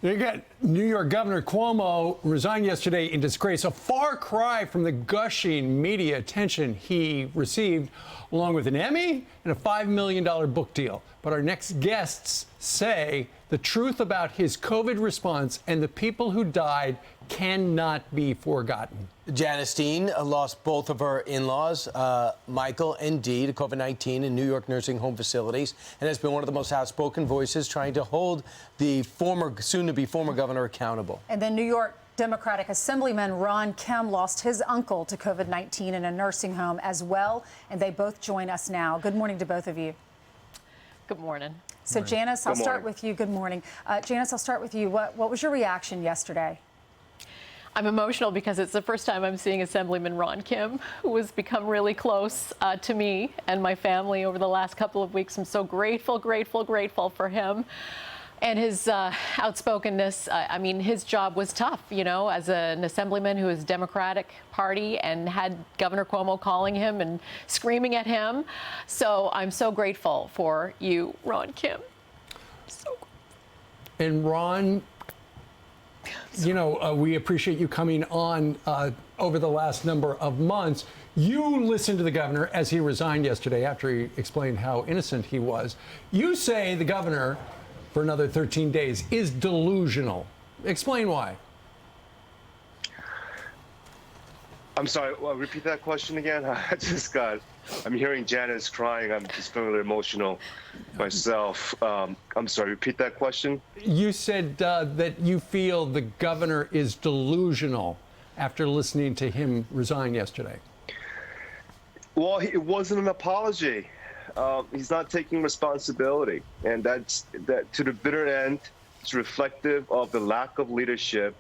You got New York Governor Cuomo resigned yesterday in disgrace, a far cry from the gushing media attention he received, along with an Emmy and a $5 million book deal. But our next guests say the truth about his COVID response and the people who died cannot be forgotten. Janice Dean lost both of her in-laws, Michael and Dee, to COVID-19 in New York nursing home facilities, and has been one of the most outspoken voices trying to hold the soon-to-be former governor accountable. And then New York Democratic Assemblyman Ron Kemp lost his uncle to COVID-19 in a nursing home as well, and they both join us now. Good morning to both of you. Good morning. So, Janice, I'll start with you. Good morning. Janice, I'll start with you. What was your reaction yesterday? I'm emotional because it's the first time I'm seeing Assemblyman Ron Kemp, who has become really close to me and my family over the last couple of weeks. I'm so grateful for him and his outspokenness. I mean, his job was tough, you know, as an assemblyman who is Democratic Party and had Governor Cuomo calling him and screaming at him. So I'm so grateful for you, Ron Kemp. So. And Ron, you know, we appreciate you coming on over the last number of months. You listened to the governor as he resigned yesterday after he explained how innocent he was. You say the governor, for another 13 days, is delusional. Explain why. I'm sorry, repeat that question again. I'm hearing Janice crying. I'm just feeling emotional myself. I'm sorry, repeat that question. You said that you feel the governor is delusional after listening to him resign yesterday. Well, it wasn't an apology. He's not taking responsibility. And that to the bitter end, it's reflective of the lack of leadership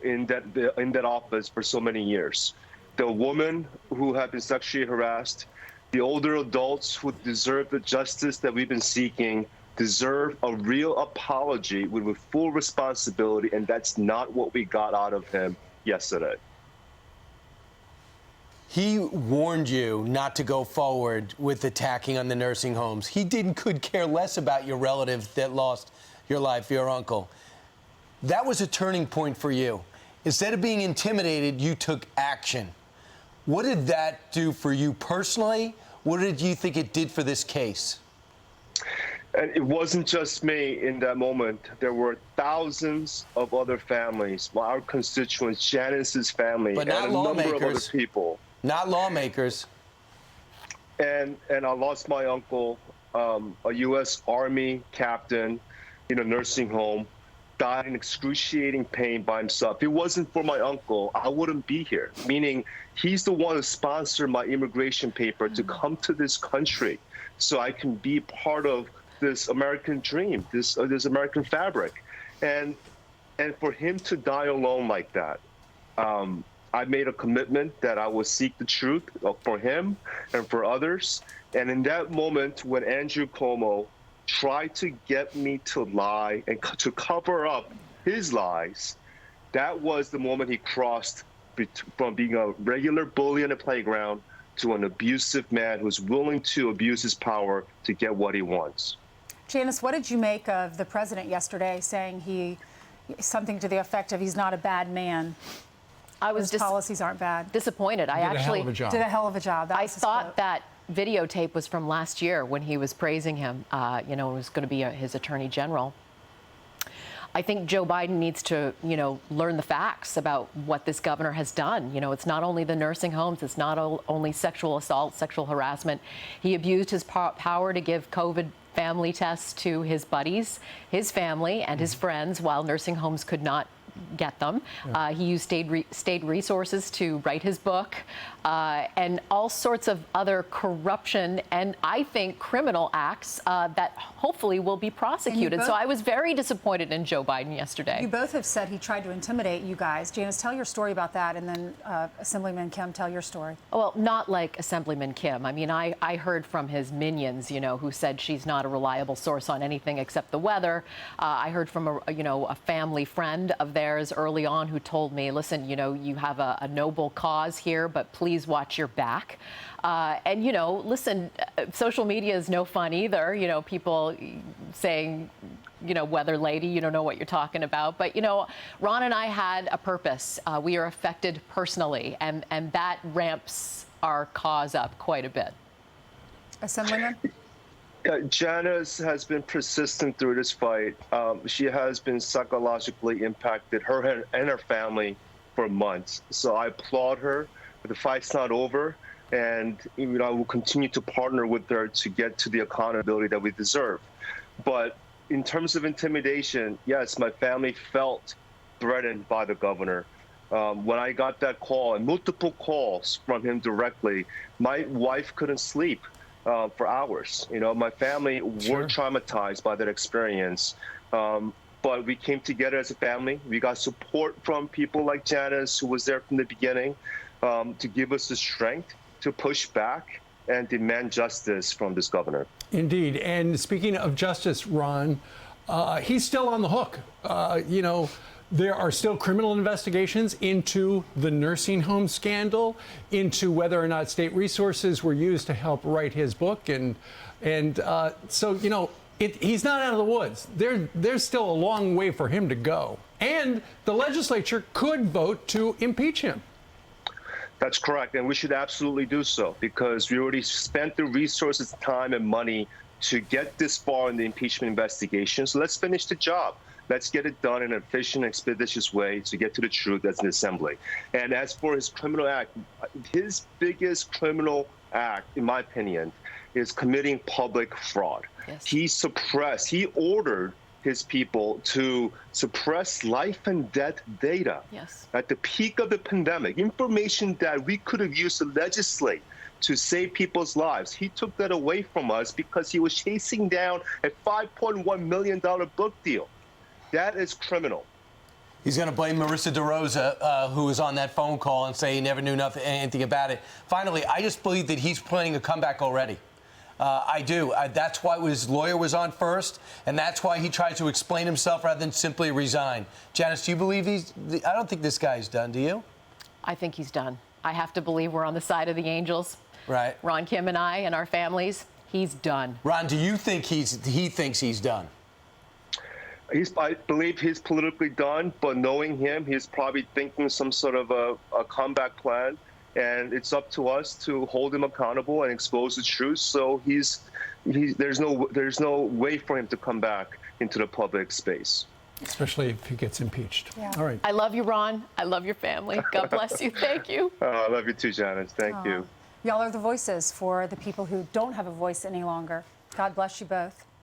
in that office for so many years. The women who have been sexually harassed, the older adults who deserve the justice that we've been seeking, deserve a real apology with full responsibility, and that's not what we got out of him yesterday. He warned you not to go forward with attacking on the nursing homes. He could care less about your relative that lost your life, your uncle. That was a turning point for you. Instead of being intimidated, you took action. What did that do for you personally? What did you think it did for this case? And it wasn't just me in that moment. There were thousands of other families, our constituents, Janice's family, but and a number of other people. Not lawmakers. And I lost my uncle, a U.S. Army captain in a nursing home, died in excruciating pain by himself. If it wasn't for my uncle, I wouldn't be here, meaning he's the one who sponsored my immigration paper to come to this country so I can be part of this American dream, this American fabric. And for him to die alone like that, I made a commitment that I would seek the truth for him and for others. And in that moment, when Andrew Cuomo tried to get me to lie and to cover up his lies, that was the moment he crossed from being a regular bully on the playground to an abusive man who's willing to abuse his power to get what he wants. Janice, what did you make of the president yesterday saying something to the effect of he's not a bad man? His policies aren't bad. Disappointed. I actually did a hell of a job. I thought that videotape was from last year when he was praising him, you know, it was going to be his attorney general. I think Joe Biden needs to, you know, learn the facts about what this governor has done. You know, it's not only the nursing homes, it's not only sexual assault, sexual harassment. He abused his power to give COVID family tests to his buddies, his family, and his friends while nursing homes could not get them. Yeah. He used state resources to write his book and all sorts of other corruption and I think criminal acts that hopefully will be prosecuted. So I was very disappointed in Joe Biden yesterday. You both have said he tried to intimidate you guys. Janice, tell your story about that, and then Assemblyman Kemp, tell your story. Well, not like Assemblyman Kemp. I mean, I heard from his minions, you know, who said she's not a reliable source on anything except the weather. I heard from a family friend of theirs early on who told me, listen, you know, you have a noble cause here, but please watch your back. And, you know, listen, social media is no fun either. You know, people saying weather lady. You don't know what you're talking about. But, Ron and I had a purpose. We are affected personally, and that ramps our cause up quite a bit. Assemblyman? Janice has been persistent through this fight. She has been psychologically impacted, her and her family, for months. So I applaud her. The fight's not over, and I will continue to partner with her to get to the accountability that we deserve. But in terms of intimidation, yes, my family felt threatened by the governor. When I got that call, and multiple calls from him directly, my wife couldn't sleep for hours. My family were traumatized by that experience. But we came together as a family. We got support from people like Janice, who was there from the beginning, to give us the strength to push back and demand justice from this governor. Indeed. And speaking of justice, Ron, he's still on the hook. There are still criminal investigations into the nursing home scandal, into whether or not state resources were used to help write his book. So, he's not out of the woods. There's still a long way for him to go. And the legislature could vote to impeach him. That's correct. And we should absolutely do so, because we already spent the resources, time, and money to get this far in the impeachment investigation. So let's finish the job. Let's get it done in an efficient, expeditious way to get to the truth as an assembly. And as for his criminal act, his biggest criminal act, in my opinion, is committing public fraud. Yes. He ordered his people to suppress life and death data. Yes. At the peak of the pandemic, information that we could have used to legislate to save people's lives. He took that away from us because he was chasing down a $5.1 million book deal. That is criminal. He's going to blame Marissa DeRosa, who was on that phone call, and say he never knew anything about it. Finally, I just believe that he's planning a comeback already. I do. That's why his lawyer was on first, and that's why he tried to explain himself rather than simply resign. Janice, do you believe I don't think this guy's done, do you? I think he's done. I have to believe we're on the side of the angels. Right. Ron Kim and I and our families, he's done. Ron, do you think he thinks he's done? I believe he's politically done, but knowing him, he's probably thinking some sort of a comeback plan, and it's up to us to hold him accountable and expose the truth. So there's no way for him to come back into the public space. Especially if he gets impeached. Yeah. All right. I love you, Ron. I love your family. God bless you. Thank you. I love you too, Janice. Thank you. Y'all are the voices for the people who don't have a voice any longer. God bless you both.